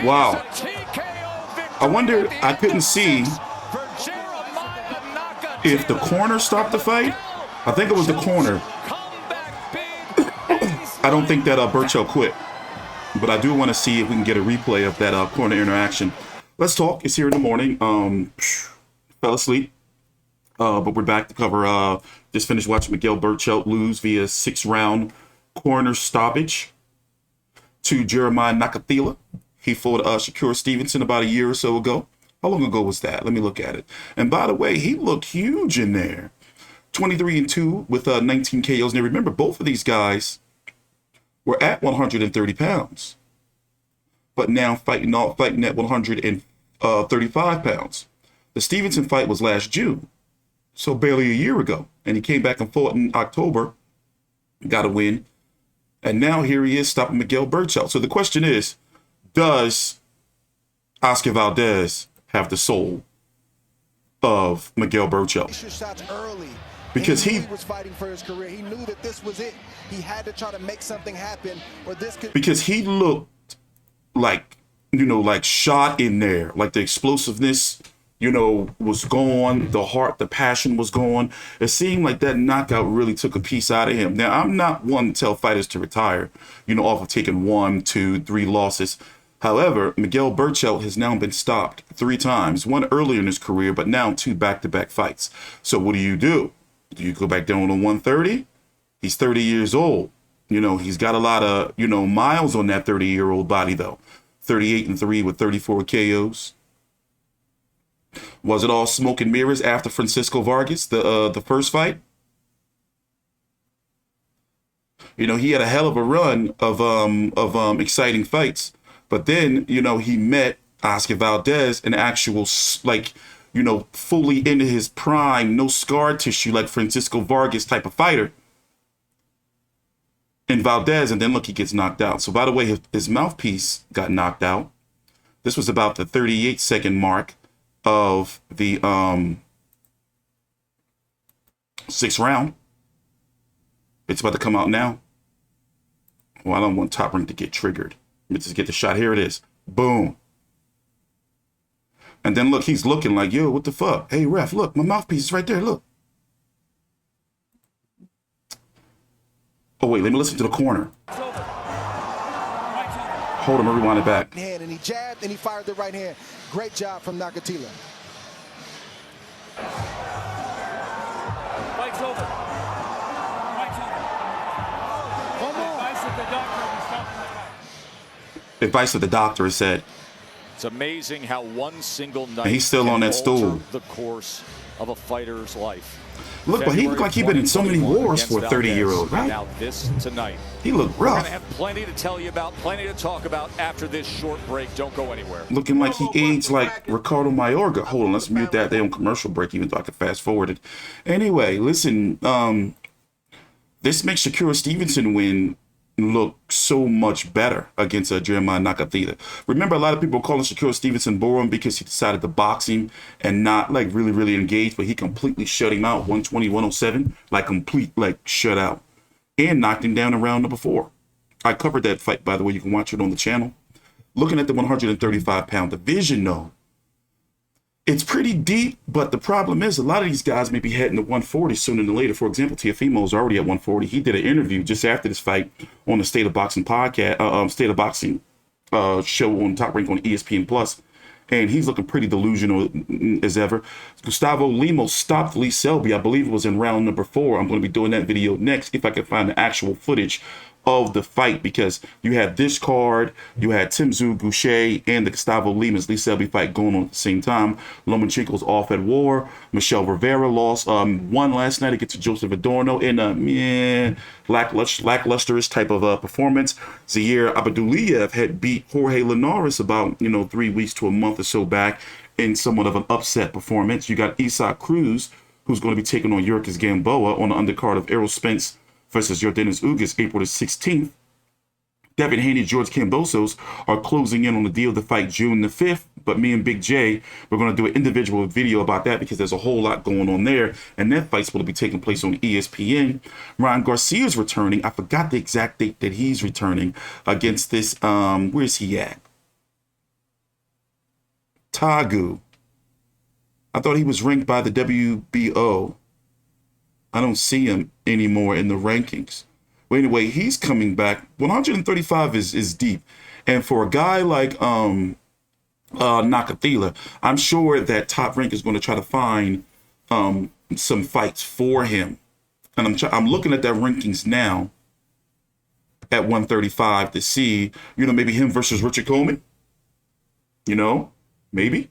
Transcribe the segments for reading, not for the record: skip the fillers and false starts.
Wow. I wonder, I couldn't see if the corner stopped the fight. I think it was the corner. I don't think that Berchelt quit. But I do want to see if we can get a replay of that corner interaction. Let's talk. It's here in the morning. Fell asleep. But we're back to cover. Just finished watching Miguel Berchelt lose via 6-round corner stoppage to Jermall Nakathila. He fought Shakur Stevenson about a year or so ago. How long ago was that? Let me look at it. And by the way, he looked huge in there. 23-2 with 19 KOs. Now remember, both of these guys were at 130 pounds, but now fighting at 135 pounds. The Stevenson fight was last June, so barely a year ago. And he came back and fought in October, got a win. And now here he is stopping Miguel Berchelt. So the question is, does Oscar Valdez have the soul of Miguel Berchelt? Because he was fighting for his career. He knew that this was it. He had to try to make something happen or this could. Because he looked like, like shot in there, like the explosiveness, was gone. The heart, the passion was gone. It seemed like that knockout really took a piece out of him. Now, I'm not one to tell fighters to retire, off of taking 1, 2, 3 losses. However, Miguel Berchelt has now been stopped 3 times, one earlier in his career, but now 2 back-to-back fights. So what do? Do you go back down to 130? He's 30 years old. He's got a lot of, miles on that 30-year-old body, though. 38-3 with 34 KOs. Was it all smoke and mirrors after Francisco Vargas, the first fight? He had a hell of a run of exciting fights. But then, he met Oscar Valdez, an actual, fully into his prime, no scar tissue, like Francisco Vargas type of fighter. And Valdez, and then look, he gets knocked out. So by the way, his mouthpiece got knocked out. This was about the 38-second mark of the 6th round. It's about to come out now. Well, I don't want Top Rank to get triggered. Let's just get the shot. Here it is. Boom. And then look, he's looking like, yo, what the fuck? Hey, ref, look, my mouthpiece is right there. Look. Oh, wait, let me listen to the corner. Hold him, rewind it back. And he jabbed and he fired the right hand. Great job from Nakathila. Fight's over. Fight's over. One more. Advice of the doctor is stopping the fight. Advice of the doctor is said. It's amazing how one single night and he's still on that stool. The course of a fighter's life. Look, but he looked like he'd been in so many wars for a 30-year-old, right? Now this tonight. He looked rough. We're gonna have plenty to tell you about, plenty to talk about after this short break. Don't go anywhere. Looking like he aged like Ricardo Mayorga. Hold on, let's mute that. They on commercial break, even though I could fast forward it. Anyway, listen, this makes Shakur Stevenson win look so much better against Jermall Nakathila. Remember, a lot of people calling Shakur Stevenson boring because he decided to box him and not like really engage, but he completely shut him out 120, 107, like complete like shut out, and knocked him down in round number 4. I covered that fight, by the way. You can watch it on the channel. Looking at the 135-pound division, though, it's pretty deep, but the problem is a lot of these guys may be heading to 140 sooner than later. For example, Teofimo's already at 140. He did an interview just after this fight on the State of Boxing podcast, State of Boxing show on Top Rank on ESPN Plus, and he's looking pretty delusional as ever. Gustavo Lemos stopped Lee Selby. I believe it was in round number 4. I'm going to be doing that video next if I can find the actual footage of the fight, because you had this card, you had Tzsyu, Gausha, and the Gustavo Lee Selby fight going on at the same time. Lomachenko's off at war. Michelle Rivera lost won last night against Joseph Adorno in a lacklusterous type of performance. Zaire Abdulayev had beat Jorge Linares about 3 weeks to a month or so back in somewhat of an upset performance. You got Isaac Cruz, who's going to be taking on Yurkis Gamboa on the undercard of Errol Spence versus Yordenis Ugas, April the 16th. Devin Haney, George Kambosos are closing in on the deal to fight June the 5th. But me and Big J, we're going to do an individual video about that because there's a whole lot going on there. And that fight's going to be taking place on ESPN. Ryan Garcia's returning. I forgot the exact date that he's returning against this. Where's he at? Tagu. I thought he was ranked by the WBO. I don't see him anymore in the rankings. Well, anyway, he's coming back. 135 is deep. And for a guy like Nakathila, I'm sure that Top Rank is going to try to find some fights for him. And I'm looking at that rankings now at 135 to see, you know, maybe him versus Richard Coleman. You know, maybe.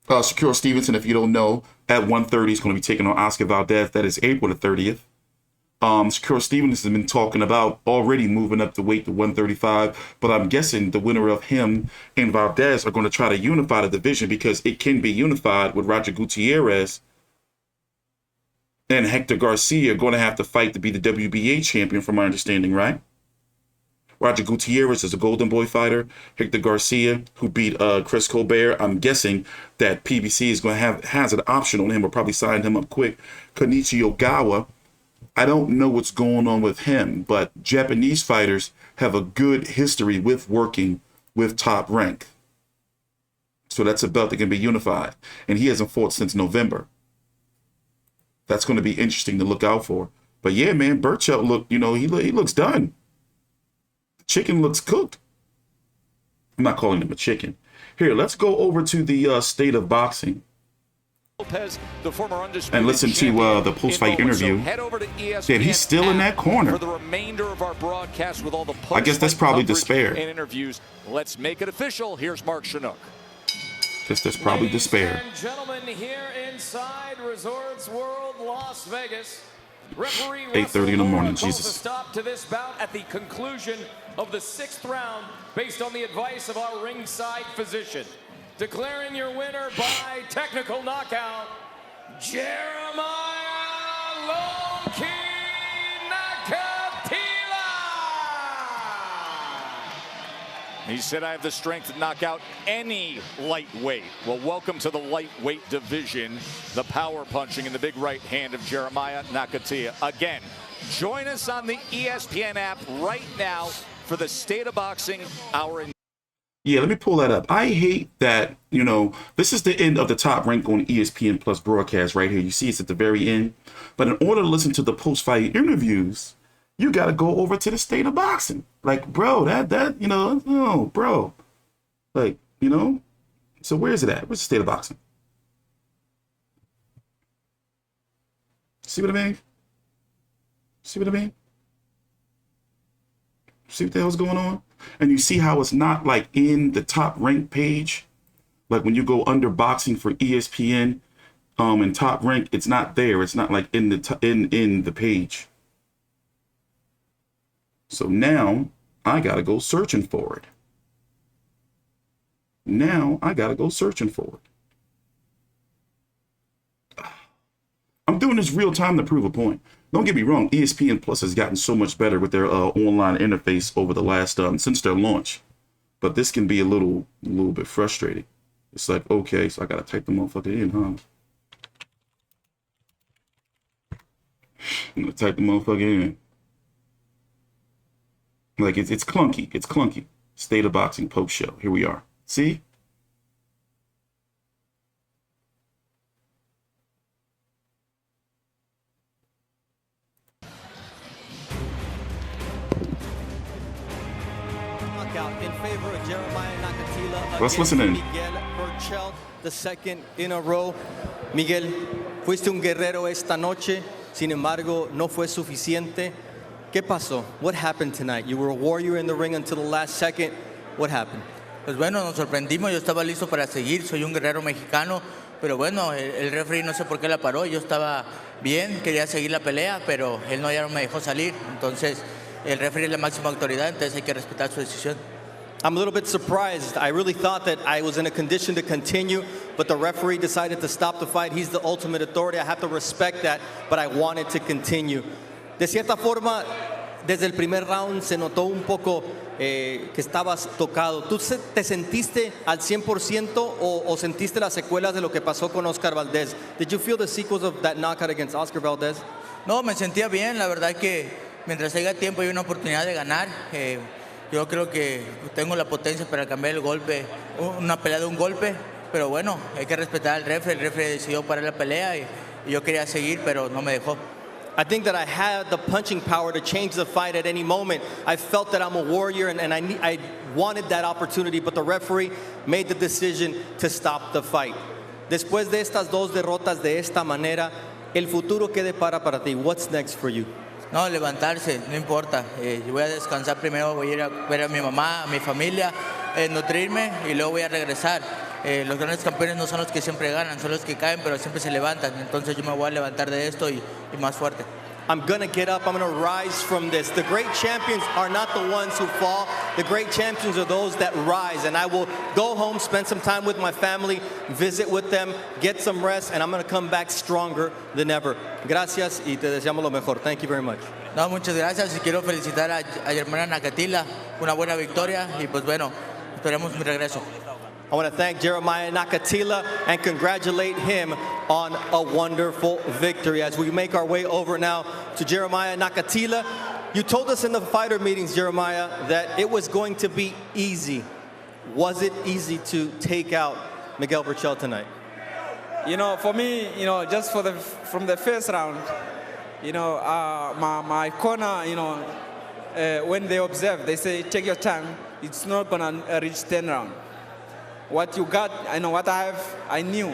Shakur Stevenson, if you don't know, at 130 is going to be taking on Oscar Valdez. That is April the 30th. Shakur Stevenson has been talking about already moving up the weight to 135, but I'm guessing the winner of him and Valdez are going to try to unify the division because it can be unified with Roger Gutierrez and Hector Garcia going to have to fight to be the WBA champion, from my understanding, right? Roger Gutierrez is a Golden Boy fighter. Hector Garcia, who beat Chris Colbert, I'm guessing that PBC is going to has an option on him or probably sign him up quick. Kenichi Ogawa, I don't know what's going on with him, but Japanese fighters have a good history with working with Top Rank. So that's a belt that can be unified. And he hasn't fought since November. That's going to be interesting to look out for. But yeah, man, Berchelt he looks done. Chicken looks cooked. I'm not calling him a chicken. Here, let's go over to the state of boxing Lopez, the former and listen to the post-fight interview. So head over to Damn, he's still in that corner. For the remainder of our broadcast with all the I guess that's probably despair. And interviews. Let's make it official. Here's Mark Chinook. Guess that's probably despair. Ladies and gentlemen, here inside Resorts World Las Vegas, referee 8:30 in the morning. Calls Jesus. a stop to this bout at the conclusion of the 6th round based on the advice of our ringside physician. Declaring your winner by technical knockout, Jermall Nakathila. He said, I have the strength to knock out any lightweight. Well, welcome to the lightweight division. The power punching in the big right hand of Jeremiah Nakathila. Again, join us on the ESPN app right now for the State of Boxing Hour. Yeah, let me pull that up. I hate that, this is the end of the Top Rank on ESPN Plus broadcast right here. You see it's at the very end. But in order to listen to the post-fight interviews, you got to go over to the State of Boxing. Like, bro, bro. Like, so where is it at? Where's the State of Boxing? See what I mean? See what I mean? See what the hell's going on? And you see how it's not like in the Top Rank page? Like when you go under boxing for ESPN and Top Rank, it's not there. It's not like in the in the page. So now I gotta go searching for it. I'm doing this real time to prove a point. Don't get me wrong, ESPN Plus has gotten so much better with their online interface over the last since their launch. But this can be a little bit frustrating. It's like, okay, so I gotta type the motherfucker in, huh? I'm gonna type the motherfucker in. Like it's clunky. It's clunky. State of Boxing post show. Here we are. See? In favor of Jeremiah Nakathila. Let's listen in. Miguel Berchelt, the second in a row. Miguel, fuiste un guerrero esta noche, sin embargo, no fue suficiente. ¿Qué pasó? What happened tonight? You were a warrior in the ring until the last second. What happened? Pues bueno, nos sorprendimos, yo estaba listo para seguir, soy un guerrero mexicano, pero bueno, el referee no sé por qué la paró, yo estaba bien, quería seguir la pelea, pero él ya no me dejó salir, entonces el referee es la máxima autoridad, entonces hay que respetar su decisión. I'm a little bit surprised. I really thought that I was in a condition to continue, but the referee decided to stop the fight. He's the ultimate authority. I have to respect that, but I wanted to continue. De cierta forma, desde el primer round se notó un poco que estabas tocado. ¿Tú te sentiste al 100% o sentiste las secuelas de lo que pasó con Oscar Valdez? Did you feel the sequels of that knockout against Oscar Valdez? No, me sentía bien, la verdad que mientras haya tiempo y una oportunidad de ganar, Yo creo que tengo la potencia para cambiar el golpe, una pelea de un golpe, pero bueno, hay que respetar al referee. El referee decidió parar la pelea y yo quería seguir, pero no me dejó. I think that I had the punching power to change the fight at any moment. I felt that I'm a warrior and I wanted that opportunity, but the referee made the decision to stop the fight. Después de estas dos derrotas de esta manera, el futuro qué depara para ti? What's next for you? No, levantarse, no importa. Yo voy a descansar primero, voy a ir a ver a mi mamá, a mi familia, nutrirme y luego voy a regresar. Los grandes campeones no son los que siempre ganan, son los que caen, pero siempre se levantan. Entonces yo me voy a levantar de esto y más fuerte. I'm going to get up. I'm going to rise from this. The great champions are not the ones who fall. The great champions are those that rise. And I will go home, spend some time with my family, visit with them, get some rest, and I'm going to come back stronger than ever. Gracias y te deseamos lo mejor. Thank you very much. No, muchas gracias y quiero felicitar a Jermell Nakathila, una buena victoria y pues bueno, esperemos mi regreso. I want to thank Jeremiah Nakathila and congratulate him on a wonderful victory. As we make our way over now to Jeremiah Nakathila, you told us in the fighter meetings, Jeremiah, that it was going to be easy. Was it easy to take out Miguel Berchelt tonight? You know, for me, you know, just from the first round, you know, my corner, you know, when they observe, they say, take your time. It's not going to reach 10 rounds. What you got, I know what I have, I knew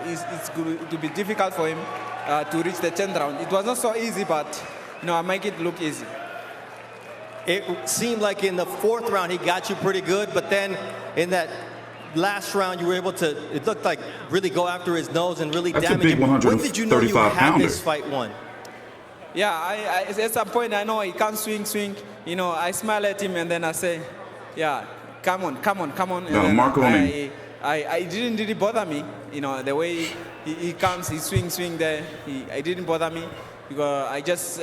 it's going to be difficult for him to reach the 10th round. It was not so easy, but, you know, I make it look easy. It seemed like in the fourth round he got you pretty good, but then in that last round you were able to, it looked like, really go after his nose and really damage him. When did you know you had this fight won? Yeah, I at some point I know he can't swing. You know, I smile at him and then I say, yeah, come on. And mark on him. I didn't really bother me. You know, the way he comes, he swing there. It didn't bother me because I just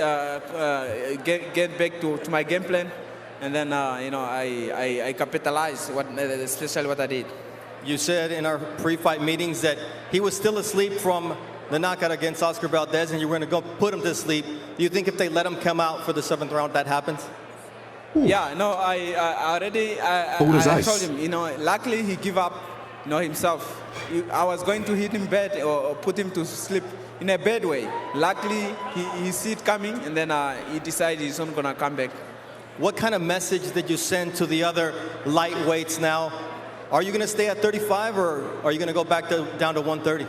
get back to my game plan, and then you know I capitalize especially what I did. You said in our pre-fight meetings that he was still asleep from the knockout against Oscar Valdez, and you were going to go put him to sleep. Do you think if they let him come out for the 7th round, that happens? Ooh. Yeah, no, I already I told him, you know, luckily he gave up, you know, himself. I was going to hit him bad or put him to sleep in a bad way. Luckily, he see it coming, and then he decided he's not going to come back. What kind of message did you send to the other lightweights now? Are you going to stay at 35, or are you going to go back down to 130?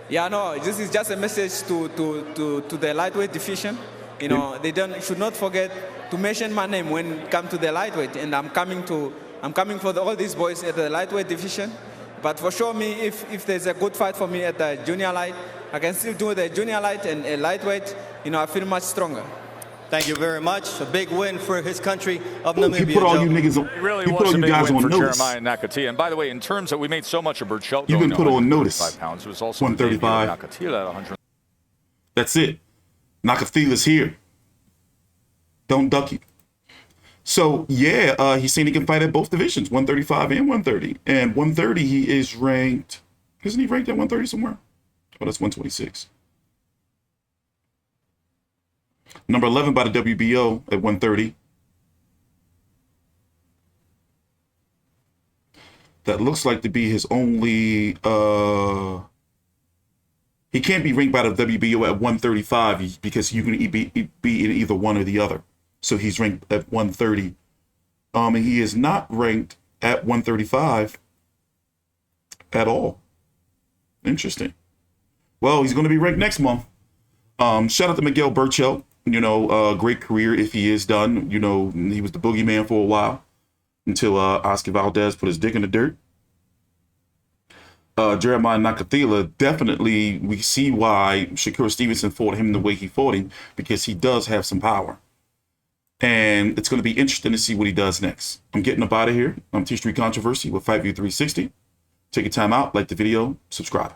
Yeah, no, this is just a message to the lightweight division. You know, they should not forget to mention my name when it comes to the lightweight, and I'm coming for all these boys at the lightweight division. But for sure, me, if there's a good fight for me at the junior light, I can still do the junior light and a lightweight. You know, I feel much stronger. Thank you very much. A big win for his country of Namibia. He put all you niggas on. It really he put was all you a big guys win on for notice. Jeremiah Nakathila. And by the way, in terms that we made so much of Berchelt, you've been put on notice. 5 pounds. It was also 135. Nakathila at 100. That's it. Nakathila's here. Don't duck you. So yeah, he's saying he can fight at both divisions, 135 and 130. And 130, he is ranked. Isn't he ranked at 130 somewhere? Oh, that's 126. Number 11 by the WBO at 130. That looks like to be his only. He can't be ranked by the WBO at 135 because you can be in either one or the other. So he's ranked at 130. And he is not ranked at 135 at all. Interesting. Well, he's going to be ranked next month. Shout out to Miguel Berchelt. You know, great career if he is done. You know, he was the boogeyman for a while until Oscar Valdez put his dick in the dirt. Jeremiah Nakathila, definitely we see why Shakur Stevenson fought him the way he fought him, because he does have some power. And it's going to be interesting to see what he does next. I'm getting up out of here. I'm T Street Controversy with Fight View 360. Take your time out, like the video, subscribe.